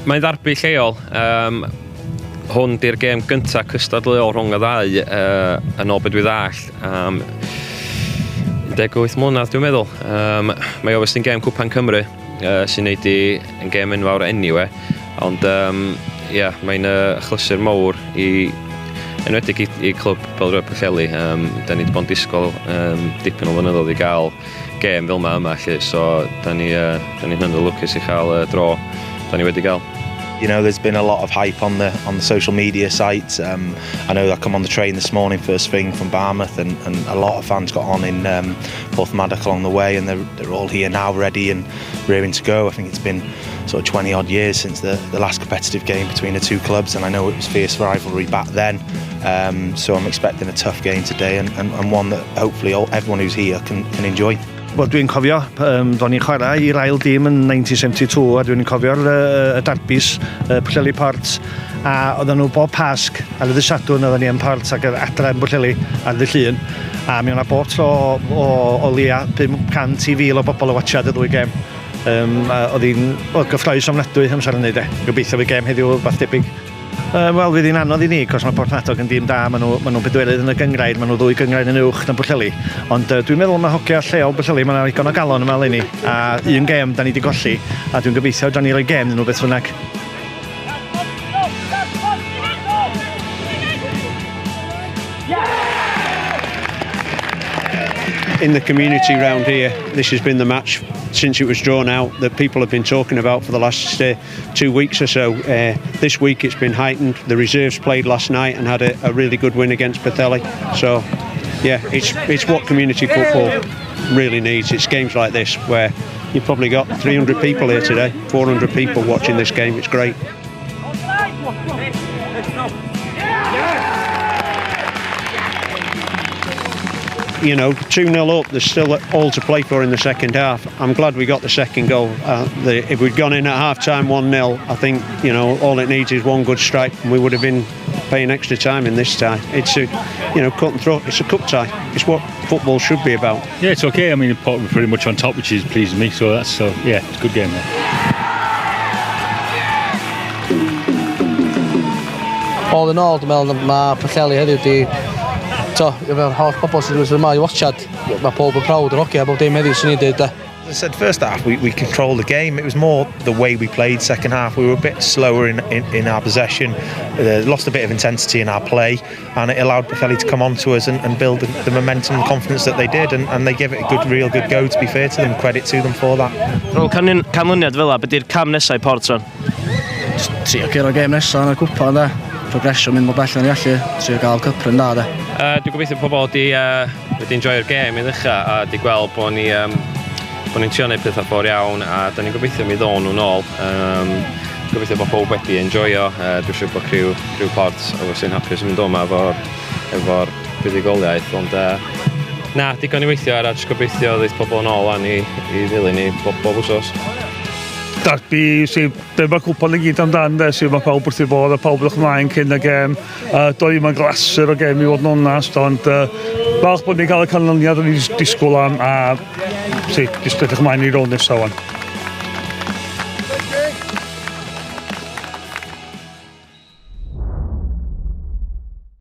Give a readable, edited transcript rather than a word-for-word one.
Mae'n ddarbu lleol. Hwn di'r gêm gyntaf cystadleuol rhwng y ddau yn ôl beth dwi ddall. 18 mlynedd dwi'n meddwl. Mae obviously yn gêm Cwpan Cymru sy'n neud yn gêm enfawr anyway. Ond mae'n achlysur mawr enwedig i clwb Bêl-droed Pwllheli. Da ni wedi bod yn disgwyl dipyn o flynyddoedd i gael gêm fel yma lle, so da ni'n hynod lwcus i chael dro da ni wedi gael. You know, there's been a lot of hype on the social media sites. I know I come on the train this morning first thing from Barmouth, and a lot of fans got on in Porthmadog along the way, and they're all here now, ready and rearing to go. I think it's been sort of 20 odd years since the last competitive game between the two clubs, and I know it was fierce rivalry back then. So I'm expecting a tough game today, and one that hopefully everyone who's here can enjoy. Wel, dwi'n cofio, do'n i'n chwarae i'r ail dîm yn 1972 a dwi'n cofio'r darbys Pwllheli Port, a oedden nhw bob Pasg ar y Sadwrn oedden ni yn Port ac yr adre yn Pwllheli ar y Llun, a mi o'na bob tro o leia 500,000 o bobl o watchad y ddwy gêm. Oedd hi'n gyffroes ofnadwy amser hynny de. Gobeithio fi gêm heddiw rhywbeth debyg. Wel, fydd hi'n anodd i ni, cos mae Porthmadog yn dîm da, maen nhw'n bedwerydd yn y gyngrair, maen nhw ddwy gyngrair yn uwch na Pwllheli. Ond dwi'n meddwl mae hogia lleol Pwllheli, mae yna ddigon o galon yma eleni, a un gêm da ni wedi golli, a dwi'n gobeithio dran ni roi gêm yn nhw beth bynnag. In the community round here, this has been the match since it was drawn out that people have been talking about for the last 2 weeks or so. This week it's been heightened. The reserves played last night and had a really good win against Pwllheli. So, yeah, it's what community football really needs. It's games like this where you've probably got 300 people here today, 400 people watching this game. It's great. You know, 2-0 up, there's still all to play for in the second half. I'm glad we got the second goal. If we'd gone in at half-time 1-0, I think, you know, all it needs is one good strike and we would have been paying extra time in this tie. It's cut and throat. It's a cup tie. It's what football should be about. Yeah, it's okay. I mean, Port were pretty much on top, which is pleasing me. So it's a good game there. All in all, dwi'n meddwl mae Pwllheli heddiw di efo'r holl bobl sydd wedi yma i watchad, mae pob yn prawd o'r hogia, bob dim heddiw sy'n ei dweud. As I said, first half we controlled the game. It was more the way we played. Second half we were a bit slower in our possession, lost a bit of intensity in our play, and it allowed Pwllheli to come on to us and build the momentum and confidence that they did, and they gave it a real good go, to be fair to them. Credit to them for that. Rwy'n canlyniad fel la, beth yw'r cam nesau Port son? Trio gyda'r gêm nesaf yn y cwpa, da. Progresio mynd mor bell yn ei allu, trio gael cypr yn da, da. Dwi'n gobeithio pobl wedi enjoy'r gêm i ddechrau, a di gweld bod ni'n trio neud pethau ffordd iawn, a da ni'n gobeithio mi ddod nhw'n ôl. Gobeithio bod pob wedi enjoyo. Dwi'n siŵr bod criw Port sy'n hapus yn mynd o'ma efo'r buddigoliaeth, ond digon i weithio ar, a jyst gobeithio ddeith pobl yn ôl i ddilyn ni bob wsos. Darbi sy'n be mae cwpan yn gyd amdan, sy'n mae pawb wrth i bod a pawb ddech ymlaen cyn y gêm. Doedd mae'n glasur o gêm i fod yn onast, ond falch bod ni'n cael y canlyniad o'n i'n disgwyl am, a sy'n edrych ymlaen i rôl nesaf wan.